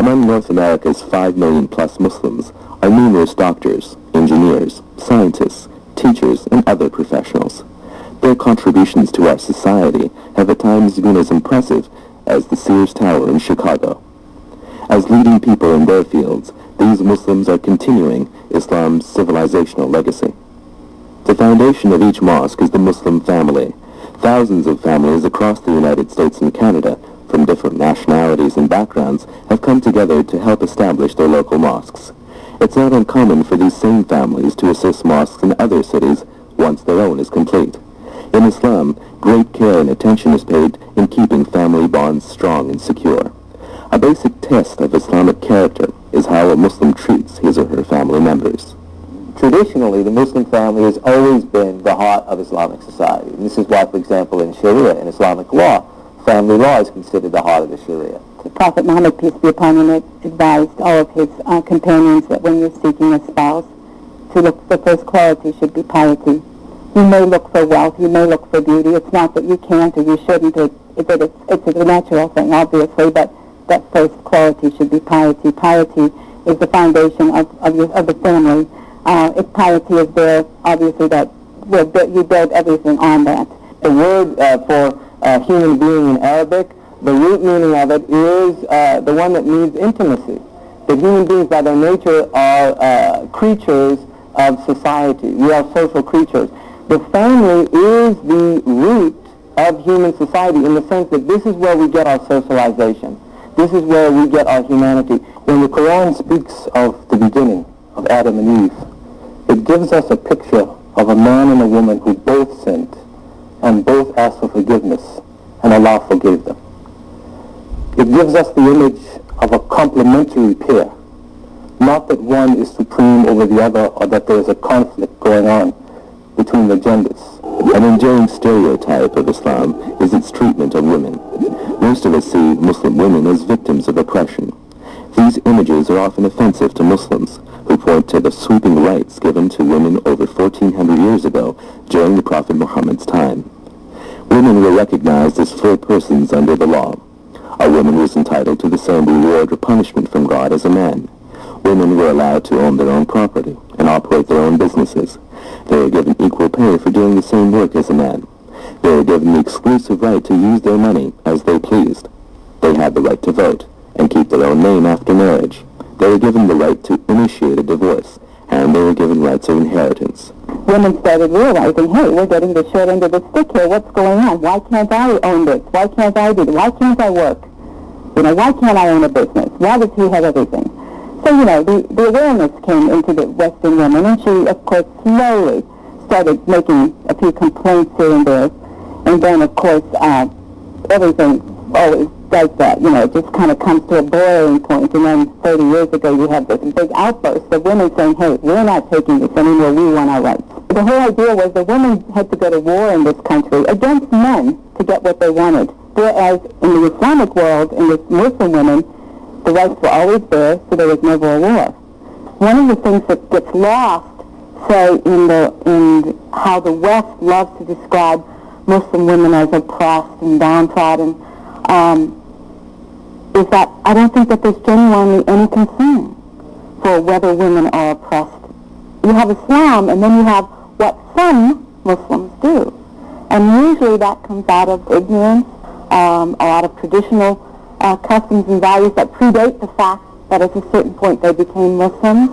Among North America's 5 million plus Muslims are numerous doctors, engineers, scientists, teachers, and other professionals. Their contributions to our society have at times been as impressive as the Sears Tower in Chicago. As leading people in their fields, these Muslims are continuing Islam's civilizational legacy. The foundation of each mosque is the Muslim family. Thousands of families across the United States and Canada, from different nationalities and backgrounds, have come together to help establish their local mosques. It's not uncommon for these same families to assist mosques in other cities once their own is complete. In Islam, great care and attention is paid in keeping family bonds strong and secure. A basic test of Islamic character is how a Muslim treats his or her family members. Traditionally, the Muslim family has always been the heart of Islamic society. And this is why, for example, in Sharia, in Islamic law, family law is considered the heart of the Sharia. The Prophet Muhammad, peace be upon him, advised all of his companions that when you're seeking a spouse, to look, the first quality should be piety. You may look for wealth, you may look for beauty. It's not that you can't or you shouldn't, it's a natural thing, obviously, but that first quality should be piety. Piety is the foundation of the family. If piety is there, obviously you build everything on that. The word for human being in Arabic, the root meaning of it is the one that means intimacy. That human beings by their nature are creatures of society. We are social creatures. The family is the root of human society in the sense that this is where we get our socialization. This is where we get our humanity. When the Quran speaks of the beginning of Adam and Eve, it gives us a picture of a man and a woman who both sinned and both asked for forgiveness, and Allah forgave them. It gives us the image of a complementary pair, not that one is supreme over the other or that there is a conflict going on between the genders. An enduring stereotype of Islam is its treatment of women. Most of us see Muslim women as victims of oppression. These images are often offensive to Muslims, who point to the sweeping rights given to women over 1,400 years ago during the Prophet Muhammad's time. Women were recognized as full persons under the law. A woman was entitled to the same reward or punishment from God as a man. Women were allowed to own their own property and operate their own businesses. They were given equal pay for doing the same work as a man. They were given the exclusive right to use their money as they pleased. They had the right to vote and keep their own name after marriage. They were given the right to initiate a divorce, and they were given rights of inheritance. Women started realizing, hey, we're getting the short end of the stick here. What's going on? Why can't I own this? Why can't I do this? Why can't I work? Why can't I own a business? Why does he have everything? So, the awareness came into the Western women, and she, of course, slowly started making a few complaints here and there. And then, of course, everything always does that. It just kind of comes to a boiling point. And then 30 years ago, you have this big outburst of women saying, hey, we're not taking this anymore. We want our rights. The whole idea was that women had to go to war in this country against men to get what they wanted. Whereas in the Islamic world, in the Muslim women, the rights were always there, so there was never a war. One of the things that gets lost, say, in how the West loves to describe Muslim women as oppressed and downtrodden, is that I don't think that there's genuinely any concern for whether women are oppressed. You have Islam, and then you have what some Muslims do. And usually that comes out of ignorance, or out of traditional customs and values that predate the fact that at a certain point they became Muslims.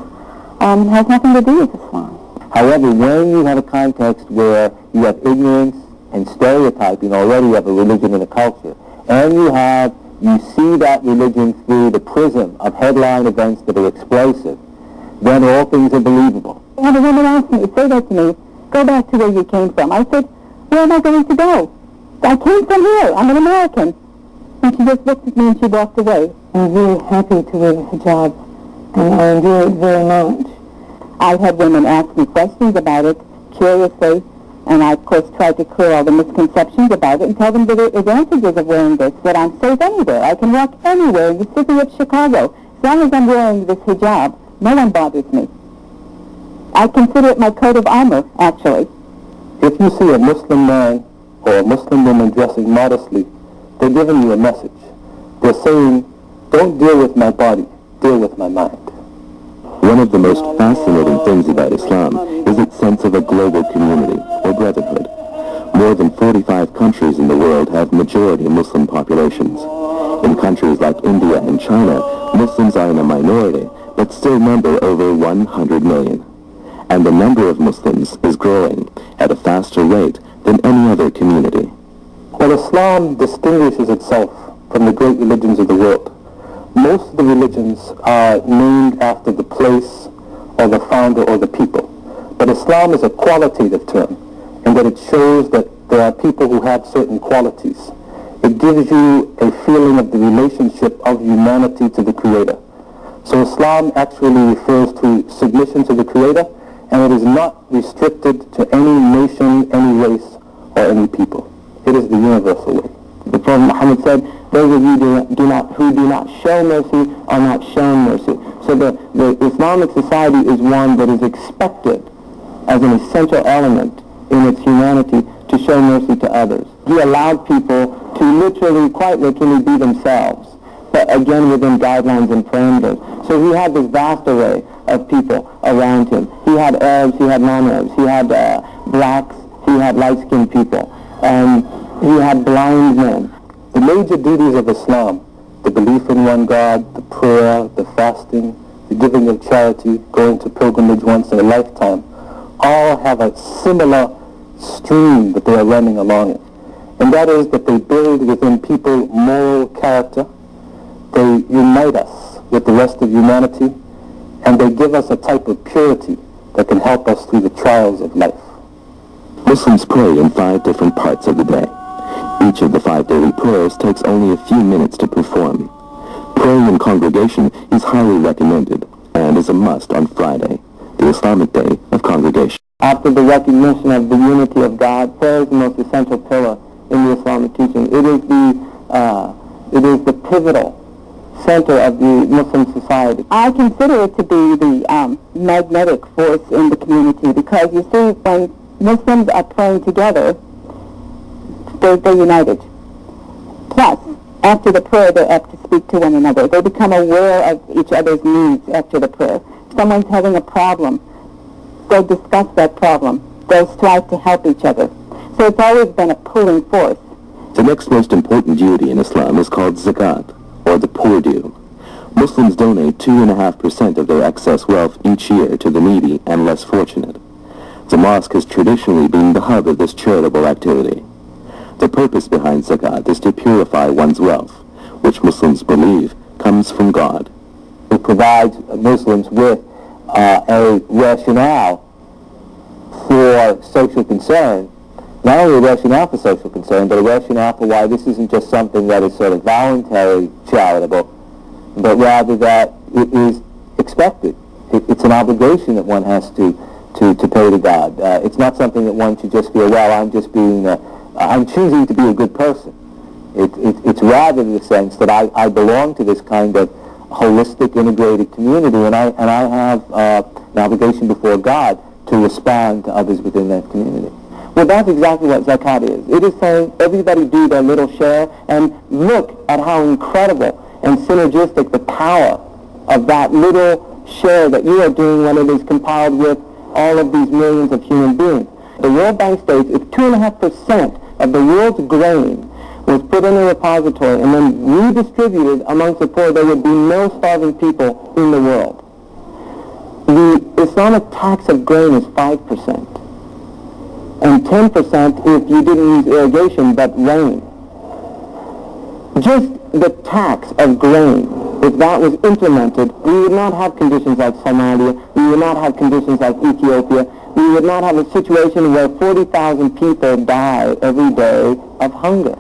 It has nothing to do with Islam. However, when you have a context where you have ignorance and stereotyping already of a religion and a culture, and you see that religion through the prism of headline events that are explosive, then all things are believable. I had a woman ask me, say that to me, go back to where you came from. I said, where am I going to go? I came from here. I'm an American. And she just looked at me and she walked away. I'm really happy to wear a hijab, and I enjoy it very much. I've had women ask me questions about it, curiously, and I, of course, tried to clear all the misconceptions about it and tell them the advantages of wearing this, that I'm safe anywhere. I can walk anywhere in the city of Chicago. As long as I'm wearing this hijab, no one bothers me. I consider it my coat of armor, actually. If you see a Muslim man or a Muslim woman dressing modestly, they're giving you a message. They're saying, Don't deal with my body, deal with my mind. One of the most fascinating things about Islam is its sense of a global community, or brotherhood. More than 45 countries in the world have majority Muslim populations. In countries like India and China, Muslims are in a minority, but still number over 100 million. And the number of Muslims is growing at a faster rate than any other community. Well, Islam distinguishes itself from the great religions of the world. Most of the religions are named after the place or the founder or the people. But Islam is a qualitative term, in that it shows that there are people who have certain qualities. It gives you a feeling of the relationship of humanity to the Creator. So Islam actually refers to submission to the Creator, and it is not restricted to any nation, any race, or any people. It is the universal way. The Prophet Muhammad said, those of you who do not show mercy are not shown mercy. So the Islamic society is one that is expected as an essential element in its humanity to show mercy to others. He allowed people to literally, quite literally, be themselves, but again within guidelines and parameters. So he had this vast array of people around him. He had Arabs, he had non-Arabs, he had blacks, he had light-skinned people, and he had blind men. The major duties of Islam, the belief in one God, the prayer, the fasting, the giving of charity, going to pilgrimage once in a lifetime, all have a similar stream that they are running along it. And that is that they build within people moral character, they unite us with the rest of humanity, and they give us a type of purity that can help us through the trials of life. Muslims pray in 5 different parts of the day. Each of the 5 daily prayers takes only a few minutes to perform. Praying in congregation is highly recommended and is a must on Friday, the Islamic day of congregation. After the recognition of the unity of God, prayer is the most essential pillar in the Islamic teaching. It is the pivotal center of the Muslim society. I consider it to be the magnetic force in the community, because you see, when Muslims are praying together, they're united. Plus, after the prayer, they're apt to speak to one another. They become aware of each other's needs after the prayer. If someone's having a problem, they'll discuss that problem. They'll strive to help each other. So it's always been a pulling force. The next most important duty in Islam is called zakat, or the poor due. Muslims donate 2.5% of their excess wealth each year to the needy and less fortunate. The mosque has traditionally been the hub of this charitable activity. The purpose behind zakat is to purify one's wealth, which Muslims believe comes from God. It provides Muslims with a rationale for social concern, not only a rationale for social concern, but a rationale for why this isn't just something that is sort of voluntary charitable, but rather that it is expected. It's an obligation that one has to pay to God. It's not something that one should just feel, well, I'm choosing to be a good person. It's rather the sense that I belong to this kind of holistic, integrated community, and I have an obligation before God to respond to others within that community. Well, that's exactly what zakat is. It is saying everybody do their little share, and look at how incredible and synergistic the power of that little share that you are doing when it is compiled with all of these millions of human beings. The World Bank states if 2.5% of the world's grain was put in a repository and then redistributed amongst the poor, there would be no starving people in the world. The Islamic tax of grain is 5%, and 10% if you didn't use irrigation but rain. Just the tax of grain, if that was implemented, we would not have conditions like Somalia, we would not have conditions like Ethiopia, we would not have a situation where 40,000 people die every day of hunger.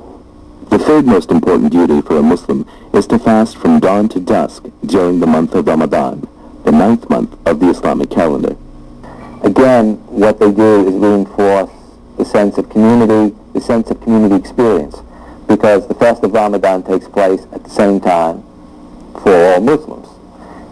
The third most important duty for a Muslim is to fast from dawn to dusk during the month of Ramadan, the 9th month of the Islamic calendar. Again, what they do is reinforce the sense of community, the sense of community experience, because the fast of Ramadan takes place at the same time for all Muslims.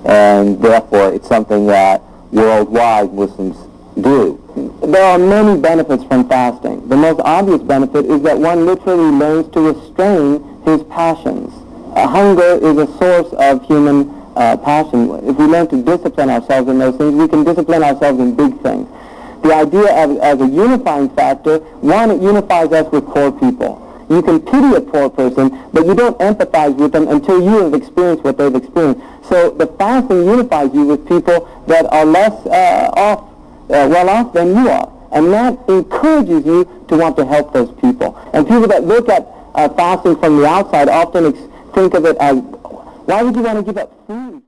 And therefore, it's something that worldwide Muslims do. There are many benefits from fasting. The most obvious benefit is that one literally learns to restrain his passions hunger is a source of human passion. If we learn to discipline ourselves in those things, we can discipline ourselves in big things. The idea as a unifying factor, one, it unifies us with poor people. You can pity a poor person, but you don't empathize with them until you have experienced what they've experienced. So the fasting unifies you with people that are less well off than you are. And that encourages you to want to help those people. And people that look at fasting from the outside often think of it as, why would you want to give up food?